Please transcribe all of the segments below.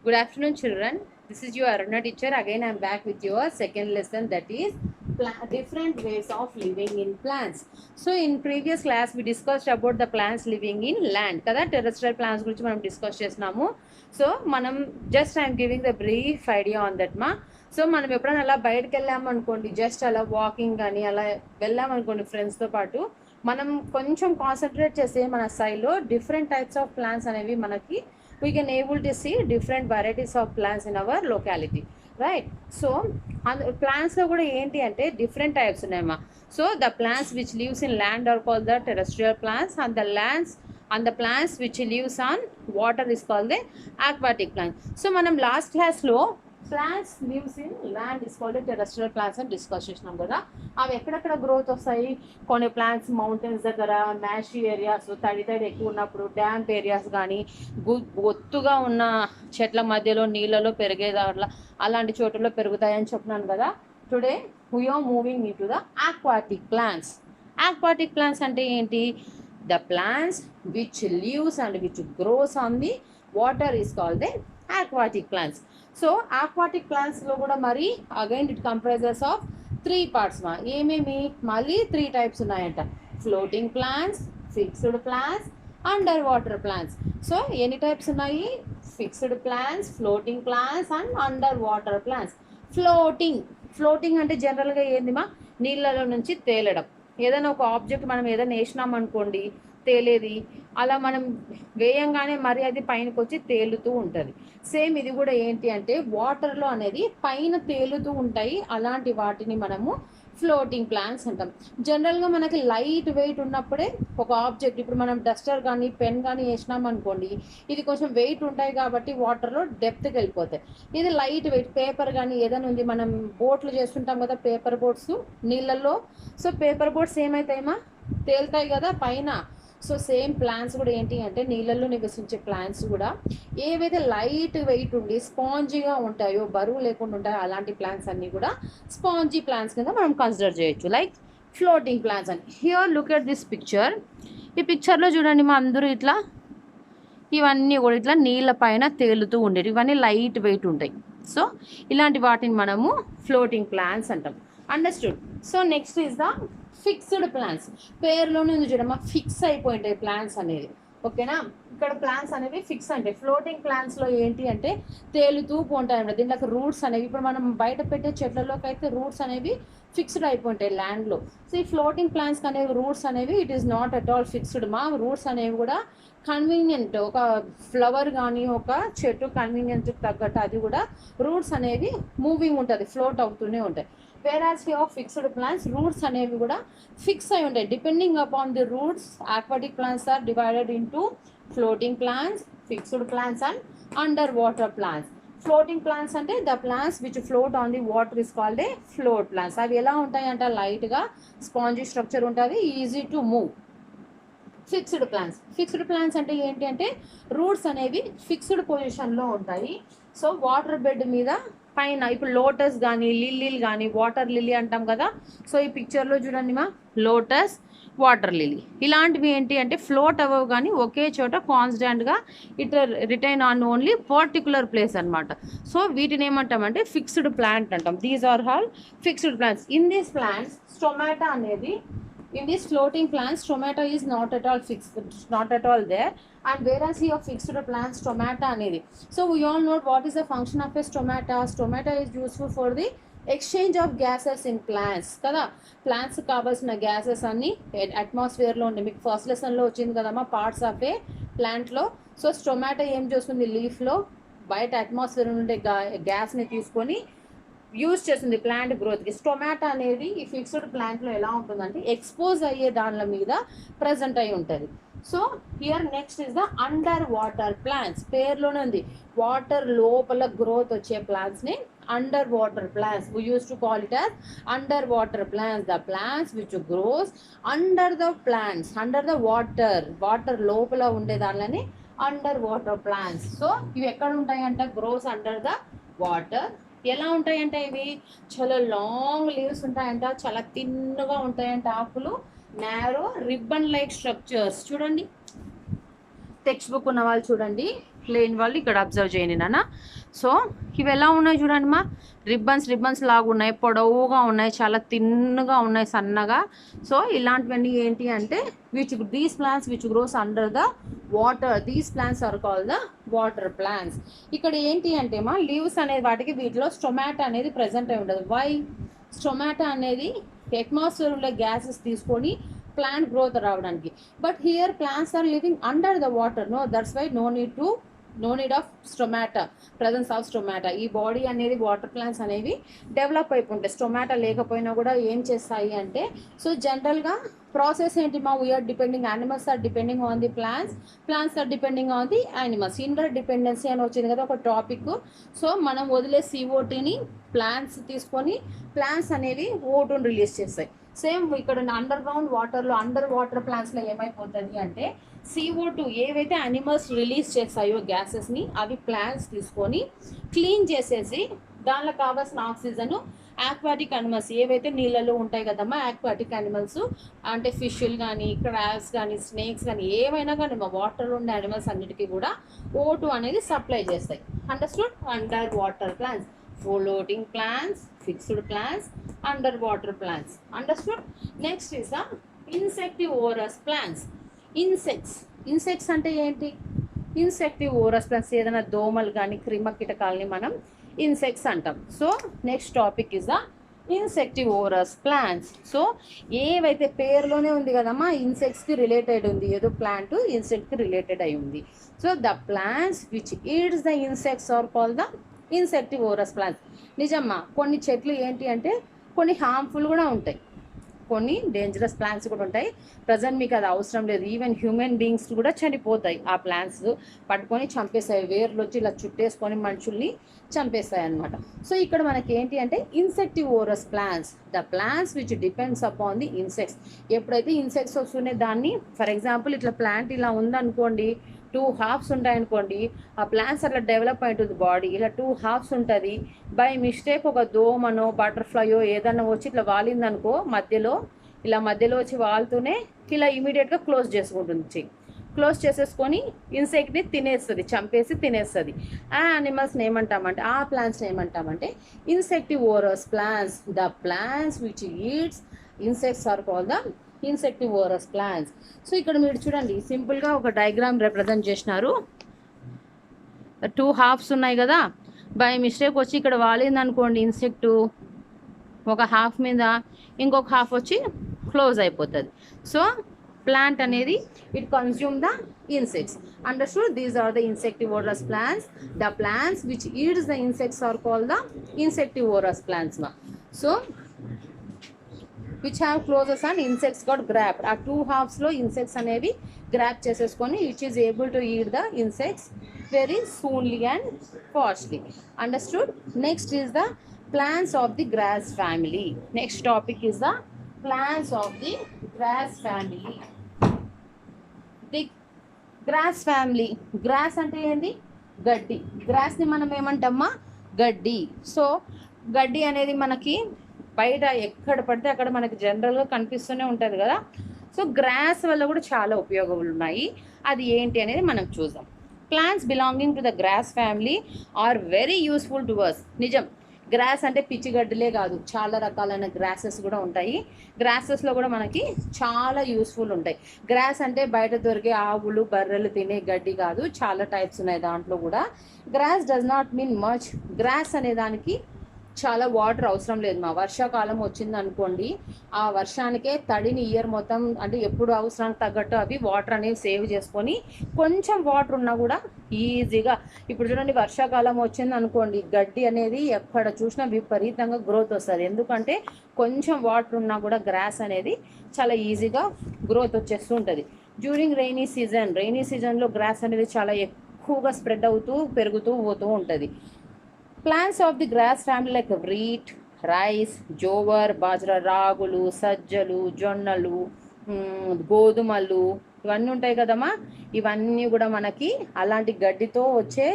Good afternoon, children. This is your Aruna teacher. Again, I am back with your second lesson, that is different ways of living in plants. So, in previous class, we discussed about the plants living in land. Kada terrestrial plants guరించి మనం discuss చేస్తున్నాము. So మనం just I'm giving the brief idea on that మా. So మనం ఎప్పుడైనా అలా బయటకు వెళ్ళాము అనుకోండి, జస్ట్ అలా వాకింగ్ కానీ అలా వెళ్ళామనుకోండి ఫ్రెండ్స్తో పాటు, మనం కొంచెం కాన్సన్ట్రేట్ చేస్తే మన సైడ్లో డిఫరెంట్ టైప్స్ ఆఫ్ ప్లాంట్స్ అనేవి మనకి we can able to see different varieties of plants in our locality, right? So plants lo kuda enti ante different types unnayama. So the plants which lives in land are called the terrestrial plants, and the plants which lives on water is called the aquatic plants. So manam last class lo plants lives in land is called terrestrial plants and discuss చేసినాం కదా. అవి ఎక్కడెక్కడ growth వస్తాయి, కొన్ని plants mountains దగ్గర, marshy areas, తడి ఎక్కువ ఉన్నప్పుడు, డ్యాంప్ ఏరియాస్ కానీ, ఒత్తుగా ఉన్న చెట్ల మధ్యలో నీళ్ళలో పెరిగే దాంట్లో అలాంటి చోటుల్లో పెరుగుతాయని చెప్పినాను కదా. Today we are moving into the aquatic plants. Aquatic plants అంటే ఏంటి? The plants which leaves and which grows on the water is called the aquatic plants. So aquatic plants lo kuda mari again it comprises of three parts ma. Ememi mali three types unnayanta: floating plants, fixed plants, underwater plants. So any types unnayi? Fixed plants, floating plants and underwater plants. Floating ante general ga endi ma, నీళ్ళలో నుంచి తేలడం. ఏదైనా ఒక object మనం ఏదైనా వేసినాం అనుకోండి, తేలేది, అలా మనం వేయంగానే మరి అది పైనకి వచ్చి తేలుతూ ఉంటుంది. సేమ్ ఇది కూడా ఏంటి అంటే వాటర్లో అనేది పైన తేలుతూ ఉంటాయి. అలాంటి వాటిని మనము ఫ్లోటింగ్ ప్లాంట్స్ అంటాం. జనరల్గా మనకి లైట్ వెయిట్ ఉన్నప్పుడే ఒక ఆబ్జెక్ట్, ఇప్పుడు మనం డస్టర్ కానీ పెన్ కానీ వేసినాం అనుకోండి, ఇది కొంచెం వెయిట్ ఉంటాయి కాబట్టి వాటర్లో డెప్త్కి వెళ్ళిపోతాయి. ఇది లైట్ వెయిట్ పేపర్ కానీ ఏదైనా ఉంది, మనం బోట్లు చేస్తుంటాం కదా పేపర్ బోట్స్ నీళ్ళల్లో. సో పేపర్ బోట్స్ ఏమవుతాయమ్మా? తేలుతాయి కదా పైన. సో సేమ్ ప్లాంట్స్ కూడా ఏంటి అంటే నీళ్ళల్లో నివసించే ప్లాంట్స్ కూడా ఏవైతే లైట్ వెయిట్ ఉండి స్పాంజీగా ఉంటాయో, బరువు లేకుండా ఉంటాయో, అలాంటి ప్లాంట్స్ అన్నీ కూడా స్పాంజీ ప్లాంట్స్ కింద మనం కన్సిడర్ చేయొచ్చు, లైక్ ఫ్లోటింగ్ ప్లాంట్స్ అని. Here look at this picture. ఈ పిక్చర్లో చూడండి మా, అందరూ ఇట్లా ఇవన్నీ కూడా ఇట్లా నీళ్ళ పైన తేలుతూ ఉండేవి, ఇవన్నీ లైట్ వెయిట్ ఉంటాయి. సో ఇలాంటి వాటిని మనము ఫ్లోటింగ్ ప్లాంట్స్ అంటాం. Understood? So next is the fixed plants. పేరులోనే ఉంది చూడమ్మా, ఫిక్స్ అయిపోయింటాయి ప్లాంట్స్ అనేది. ఓకేనా? ఇక్కడ ప్లాంట్స్ అనేవి ఫిక్స్ అంటే, ఫ్లోటింగ్ ప్లాంట్స్లో ఏంటి అంటే తేలుతూ పోంటాయి అన్నమాట. దీంట్లో రూట్స్ అనేవి, ఇప్పుడు మనం బయట పెట్టే చెట్లలోకి అయితే రూట్స్ అనేవి ఫిక్స్డ్ అయిపోయింటాయి ల్యాండ్లో. సో ఈ ఫ్లోటింగ్ ప్లాంట్స్ అనేవి రూట్స్ అనేవి it is not at all fixed మా. రూట్స్ అనేవి కూడా కన్వీనియంట్, ఒక ఫ్లవర్ కానీ ఒక చెట్టు కన్వీనియంట్ తగ్గట్టు అది కూడా రూట్స్ అనేవి మూవింగ్ ఉంటుంది, ఫ్లోట్ అవుతూనే ఉంటాయి. whereas here fixed plants, roots అనేవి కూడా ఫిక్స్ అయి ఉంటాయి. Depending upon the roots, aquatic plants are divided into floating plants, fixed plants and underwater plants. Floating plants అంటే the plants which float on the water is called a float plants. అవి ఎలా ఉంటాయి అంటే లైట్గా spongy structure ఉంటుంది, easy to move. Fixed plants అంటే ఏంటి అంటే రూట్స్ అనేవి ఫిక్స్డ్ పొజిషన్లో ఉంటాయి. సో వాటర్ బెడ్ మీద పైన, ఇప్పుడు లోటస్ కానీ లిల్లీలు కానీ, వాటర్ లిల్లీ అంటాం కదా. సో ఈ పిక్చర్లో చూడండి మా, లోటస్, వాటర్ లిల్లీ ఇలాంటివి ఏంటి అంటే ఫ్లోట్ అవ్వవు కానీ ఒకే చోట కాన్స్టెంట్గా it retain on only particular place అనమాట. సో వీటిని ఏమంటామంటే ఫిక్స్డ్ ప్లాంట్ అంటాం. These are all fixed plants. In these plants stomata అనేది, in these floating plants stomata is not at all fixed, not at all there, and whereas here fixed plants stomata anedi. So we all know what is the function of a stomata is useful for the exchange of gases in plants kada. Plants కావాల్సిన gases అన్ని అట్మాస్ఫియర్లో ఉండే, మీకు first లెసన్లో వచ్చింది కదమ్మా parts of ఏ ప్లాంట్లో. So స్టొమాటో ఏం చేస్తుంది, లీఫ్లో బయట అట్మాస్ఫియర్ ఉండే గ్యాస్ని తీసుకొని యూజ్ చేస్తుంది ప్లాంట్ గ్రోత్కి. స్టొమాటో అనేది ఈ ఫిక్స్డ్ ప్లాంట్లో ఎలా ఉంటుందంటే ఎక్స్పోజ్ అయ్యే దానిల మీద ప్రజెంట్ అయి ఉంటుంది. So here next is the under water plants. పేరులోనే ఉంది, వాటర్ లోపల గ్రోత్ వచ్చే ప్లాంట్స్ని under water plants. We use to call it as under water plants. The plants which grows under the plants, under the water లోపల ఉండే దానిలని under water plants. So ఇవి ఎక్కడ ఉంటాయంట? Grows under the water. ఎలా ఉంటాయంటే ఇవి చాలా లాంగ్ లీవ్స్ ఉంటాయంట, చాలా థిన్గా ఉంటాయంట ఆకులు, నారో రిబ్బన్ లైక్ స్ట్రక్చర్స్. చూడండి టెక్స్ట్ బుక్ ఉన్న వాళ్ళు చూడండి, లేని వాళ్ళు ఇక్కడ అబ్జర్వ్ చేయండి నాన్న. సో ఇవి ఎలా ఉన్నాయి చూడండి మా, రిబ్బన్స్ లాగా ఉన్నాయి, పొడవుగా ఉన్నాయి, చాలా థిన్గా ఉన్నాయి, సన్నగా. సో ఇలాంటివన్నీ ఏంటి అంటే these plants which grows under the water, these plants are call the water plants. ఇక్కడ ఏంటి అంటే మా లీవ్స్ అనేది వాటికి వీటిలో స్టొమాటో అనేది ప్రజెంట్ అయి ఉండదు. వై? స్టొమాటో అనేది అట్మాస్ఫియర్ ఉండే గ్యాసెస్ తీసుకొని ప్లాంట్ గ్రోత్ రావడానికి. But here plants are living under the water. No, that's why no need of stomata, presence of stomata. ఈ బాడీ అనేది వాటర్ ప్లాంట్స్ అనేవి డెవలప్ అయిపోతాయి. స్టొమాటో లేకపోయినా కూడా ఏం చేస్తాయి అంటే, సో జనరల్గా ప్రాసెస్ ఏంటి మా, we are depending, animals are depending on the plants are depending on the animals. Interdependency అని వచ్చింది కదా ఒక టాపిక్. సో మనం వదిలే CO2ని ప్లాంట్స్ తీసుకొని ప్లాంట్స్ అనేవి O2ని రిలీజ్ చేస్తాయి. సేమ్ ఇక్కడ అండర్ గ్రౌండ్ వాటర్లో, అండర్ వాటర్ ప్లాంట్స్లో ఏమైపోతుంది అంటే CO2 ఏవైతే యానిమల్స్ రిలీజ్ చేస్తాయో గ్యాసెస్ని, అవి ప్లాంట్స్ తీసుకొని క్లీన్ చేసేసి దానిలో కావాల్సిన ఆక్సిజన్ ఆక్వాటిక్ యానిమల్స్ ఏవైతే నీళ్ళలో ఉంటాయి కదమ్మా, ఆక్వాటిక్ యానిమల్స్ అంటే ఫిష్లు కానీ, క్రాబ్స్ కానీ, స్నేక్స్ కానీ, ఏమైనా కానీ మా వాటర్లో ఉండే యానిమల్స్ అన్నిటికీ కూడా O2 అనేది సప్లై చేస్తాయి. Understood? Under water plants, floating plants, fixed plants, underwater plants. Understood? Next is the insectivorous plants. Insects అంటే ఏంటి? ఇన్సెక్టివోరస్ ప్లాంట్స్, ఏదైనా దోమలు కానీ క్రిమ కీటకాలని మనం ఇన్సెక్ట్స్ అంటాం. So next topic is the insectivorous plants. So ఏవైతే పేరులోనే ఉంది కదమ్మా, ఇన్సెక్ట్స్కి రిలేటెడ్ ఉంది, ఏదో ప్లాంట్ ఇన్సెక్ట్కి రిలేటెడ్ అయి ఉంది. So the plants which eats the insects are call the insectivorous plants. నిజమ్మా, కొన్ని చెట్లు ఏంటి అంటే కొన్ని హార్మ్ఫుల్ కూడా ఉంటాయి, కొన్ని డేంజరస్ ప్లాంట్స్ కూడా ఉంటాయి. ప్రజెంట్ మీకు అది అవసరం లేదు, ఈవెన్ హ్యూమన్ బీయింగ్స్ కూడా చనిపోతాయి. ఆ ప్లాంట్స్ పట్టుకొని చంపేస్తాయి, వేర్లు వచ్చి ఇలా చుట్టేసుకొని మనుషుల్ని చంపేస్తాయి అన్నమాట. సో ఇక్కడ మనకి ఏంటి అంటే insectivorous plants, the plants which depends upon the insects. ఎప్పుడైతే ఇన్సెక్ట్స్ వస్తున్నాయి, దాన్ని ఫర్ ఎగ్జాంపుల్ ఇట్లా ప్లాంట్ ఇలా ఉందనుకోండి, 2 హాఫ్స్ ఉంటాయనుకోండి, ఆ ప్లాంట్స్ అట్లా డెవలప్ అవుతుంది బాడీ, ఇలా 2 హాఫ్స్ ఉంటుంది. బై మిస్టేక్ ఒక దోమనో బటర్ఫ్లైయో ఏదన్నా వచ్చి ఇట్లా వాలిందనుకో, మధ్యలో వచ్చి వాలుతూనే ఇలా ఇమీడియట్గా క్లోజ్ చేసుకుంటుంది. క్లోజ్ చేసేసుకొని ఇన్సెక్ట్ని తినేస్తుంది, చంపేసి తినేస్తుంది. ఆ యానిమల్స్ని ఏమంటామంటే, ఆ ప్లాంట్స్ని ఏమంటామంటే insectivorous plants. The plants which eats insects are called the insectivorous plants. So ఇక్కడ మీరు చూడండి, సింపుల్గా ఒక డయాగ్రామ్ రిప్రజెంట్ చేసినారు. 2 హాఫ్స్ ఉన్నాయి కదా, బై మిస్టేక్ వచ్చి ఇక్కడ వాలింది అనుకోండి ఇన్సెక్టు, ఒక హాఫ్ మీద ఇంకొక హాఫ్ వచ్చి క్లోజ్ అయిపోతుంది. సో ప్లాంట్ అనేది it consume the insects. Understood? These are the insectivorous plants. The plants which eats the insects are called the insectivorous plants. So which have clauses and insects got grabbed. ఆ 2 హాఫ్స్లో insects అనేవి grab చేసేసుకొని which is able to eat the insects very soonly and fastly. Understood? Next is the plants of the grass family. Next topic is the plants of the grass family. The grass family. Grass అంటే ఏంది? గడ్డి. గ్రాస్ని మనం ఏమంటామా? గడ్డి. So గడ్డి అనేది మనకి బయట ఎక్కడ పడితే అక్కడ మనకి జనరల్గా కనిపిస్తూనే ఉంటుంది కదా. సో గ్రాస్ వల్ల కూడా చాలా ఉపయోగాలు ఉన్నాయి. అది ఏంటి అనేది మనం చూద్దాం. Plants belonging to the grass family are very useful to us. నిజం, గ్రాస్ అంటే పిచ్చిగడ్డలే కాదు, చాలా రకాలైన గ్రాసెస్ కూడా ఉంటాయి. గ్రాసెస్లో కూడా మనకి చాలా యూస్ఫుల్ ఉంటాయి. గ్రాస్ అంటే బయట దొరికే ఆవులు బర్రెలు తినే గడ్డి కాదు, చాలా టైప్స్ ఉన్నాయి దాంట్లో కూడా. Grass does not mean much. Grass అనే దానికి చాలా వాటర్ అవసరం లేదు. మా వర్షాకాలం వచ్చింది అనుకోండి, ఆ వర్షానికే తడిని ఇయర్ మొత్తం అంటే ఎప్పుడు అవసరానికి తగ్గట్టు అవి వాటర్ అనేవి సేవ్ చేసుకొని, కొంచెం వాటర్ ఉన్నా కూడా ఈజీగా, ఇప్పుడు చూడండి వర్షాకాలం వచ్చింది అనుకోండి, గడ్డి అనేది ఎక్కడ చూసినా విపరీతంగా గ్రోత్ వస్తుంది. ఎందుకంటే కొంచెం వాటర్ ఉన్నా కూడా గ్రాస్ అనేది చాలా ఈజీగా గ్రోత్ వచ్చేస్తూ ఉంటుంది. డ్యూరింగ్ రైనీ సీజన్లో గ్రాస్ అనేది చాలా ఎక్కువగా స్ప్రెడ్ అవుతూ పెరుగుతూ పోతూ ఉంటుంది. Plants of the grass family like wheat, rice, jowar, bajra, రాగులు, సజ్జలు, జొన్నలు, గోధుమలు ఇవన్నీ ఉంటాయి కదమ్మా. ఇవన్నీ కూడా మనకి అలాంటి గడ్డితో వచ్చే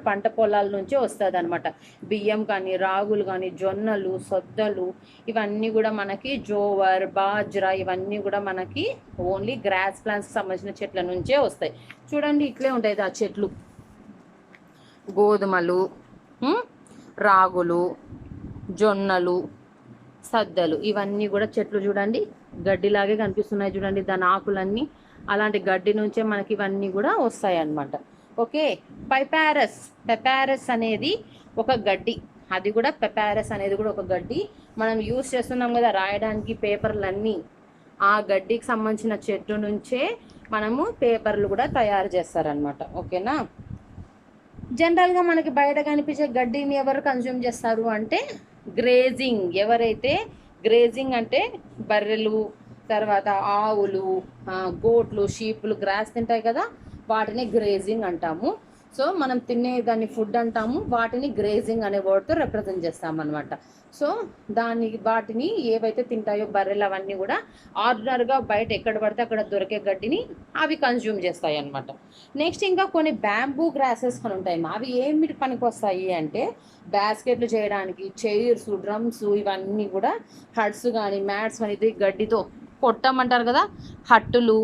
పంట పొలాల నుంచి వస్తుంది అనమాట. బియ్యం కానీ, రాగులు కానీ, జొన్నలు, సొద్దలు ఇవన్నీ కూడా మనకి జోవర్, బాజ్రా ఇవన్నీ కూడా మనకి ఓన్లీ గ్రాస్ ప్లాంట్స్కి సంబంధించిన చెట్ల నుంచే వస్తాయి. చూడండి ఇట్లే ఉంటాయి ఆ చెట్లు. గోధుమలు, రాగులు, జొన్నలు, సద్దలు, ఇవన్నీ కూడా చెట్లు చూడండి గడ్డిలాగే కనిపిస్తున్నాయి చూడండి, దాని ఆకులన్నీ అలాంటి గడ్డి నుంచే మనకి ఇవన్నీ కూడా వస్తాయి అన్నమాట. ఓకే. పెపారస్ అనేది ఒక గడ్డి, అది కూడా పెపారస్ అనేది కూడా ఒక గడ్డి. మనం యూస్ చేస్తున్నాం కదా రాయడానికి పేపర్లన్నీ, ఆ గడ్డికి సంబంధించిన చెట్టు నుంచే మనము పేపర్లు కూడా తయారు చేస్తారనమాట. ఓకేనా. జనరల్గా మనకి బయట కనిపించే గడ్డిని ఎవరు కన్జ్యూమ్ చేస్తారు అంటే గ్రేజింగ్. ఎవరైతే గ్రేజింగ్ అంటే బర్రెలు, తర్వాత ఆవులు, గోట్లు, షీపులు గ్రాస్ తింటాయి కదా, వాటిని గ్రేజింగ్ అంటాము. సో మనం తినే దాన్ని ఫుడ్ అంటాము, వాటిని గ్రేజింగ్ అనే వర్డ్తో రిప్రజెంట్ చేస్తామన్నమాట. సో వాటిని ఏవైతే తింటాయో బర్రెలు అవన్నీ కూడా ఆర్డినరీగా బయట ఎక్కడ పడితే అక్కడ దొరికే గడ్డిని అవి కన్జ్యూమ్ చేస్తాయి అన్నమాట. నెక్స్ట్ ఇంకా కొన్ని బ్యాంబూ గ్రాసెస్ అని ఉంటాయి. అవి ఏమిటి పనికి వస్తాయి అంటే బాస్కెట్లు చేయడానికి, చైర్స్, డ్రమ్స్, ఇవన్నీ కూడా హట్స్ కానీ మ్యాట్స్ కానీ ఇది గడ్డితో కొట్టమంటారు కదా, హట్టులు,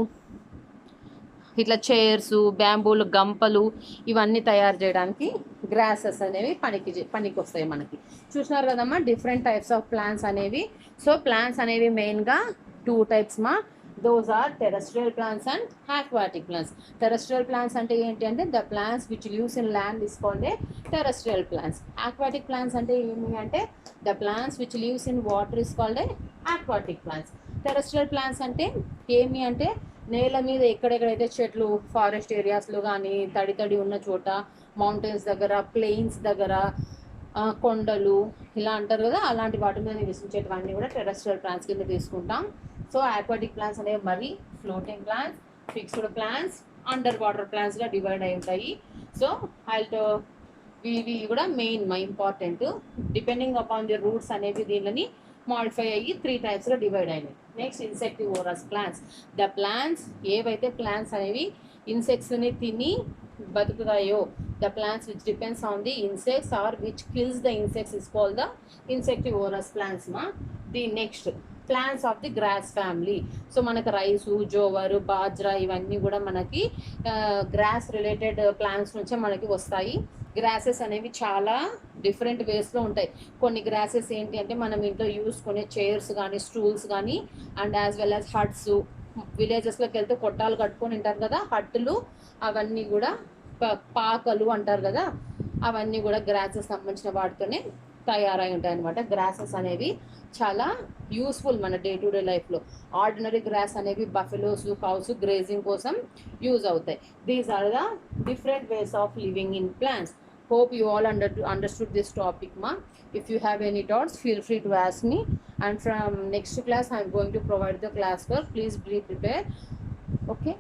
ఇట్లా చైర్స్, బ్యాంబూలు, గంపలు, ఇవన్నీ తయారు చేయడానికి గ్రాసెస్ అనేవి పనికి వస్తాయి మనకి. చూసినారు కదమ్మా డిఫరెంట్ టైప్స్ ఆఫ్ ప్లాంట్స్ అనేవి. సో ప్లాంట్స్ అనేవి మెయిన్గా 2 types మా. Those are terrestrial plants and aquatic plants. Terrestrial plants అంటే ఏంటి అంటే the plants which lives in land is called a terrestrial plants. Aquatic plants అంటే ఏమి అంటే the plants which lives in water is called a aquatic plants. Terrestrial plants అంటే ఏమి అంటే నేల మీద ఎక్కడెక్కడైతే చెట్లు, ఫారెస్ట్ ఏరియాస్లో కానీ, తడి ఉన్న చోట, మౌంటైన్స్ దగ్గర, ప్లెయిన్స్ దగ్గర, కొండలు ఇలా అంటారు కదా, అలాంటి వాటి మీద నివసించేటివన్నీ కూడా టెరెస్ట్రియల్ ప్లాంట్స్ కింద తీసుకుంటాం. సో ఆక్వాటిక్ ప్లాంట్స్ అనేవి మరి floating plants, fixed plants, under water ప్లాంట్స్గా డివైడ్ అయి ఉంటాయి. సో ఇవి కూడా main important. Depending upon the roots అనేవి దీనిని మాడిఫై అయ్యి 3 typesగా డివైడ్ అయినాయి. Next insectivorous plants. The plants ఏవైతే ప్లాంట్స్ అనేవి ఇన్సెక్ట్స్ని తిని బతుకుతాయో, the plants which depends on the insects are which kills the insects is called the insectivorous plants మా. The next plants of the grass family. So మనకు rice, జోవరు, bajra ఇవన్నీ కూడా మనకి గ్రాస్ రిలేటెడ్ ప్లాంట్స్ నుంచే మనకి వస్తాయి. గ్రాసెస్ అనేవి చాలా డిఫరెంట్ వేస్లో ఉంటాయి. కొన్ని గ్రాసెస్ ఏంటి అంటే మనం ఇంట్లో యూస్ కొనే చైర్స్ కానీ, స్టూల్స్ కానీ, and as well as huts, విలేజెస్లోకి వెళ్తే కొట్టాలు కట్టుకొని ఉంటారు కదా హట్టులు, అవన్నీ కూడా పాకలు అంటారు కదా, అవన్నీ కూడా గ్రాసెస్ సంబంధించిన వాటితోనే తయారై ఉంటాయి అనమాట. గ్రాసెస్ అనేవి చాలా యూస్ఫుల్ మన డే టు డే లైఫ్లో. ఆర్డినరీ గ్రాస్ అనేవి బఫెలోస్, కౌస్ గ్రేజింగ్ కోసం యూజ్ అవుతాయి. These are the different ways of living in plants. Hope you all understood this topic ma. If you have any doubts, feel free to ask me, and from next class I am going to provide the class work. Please be prepared. Okay.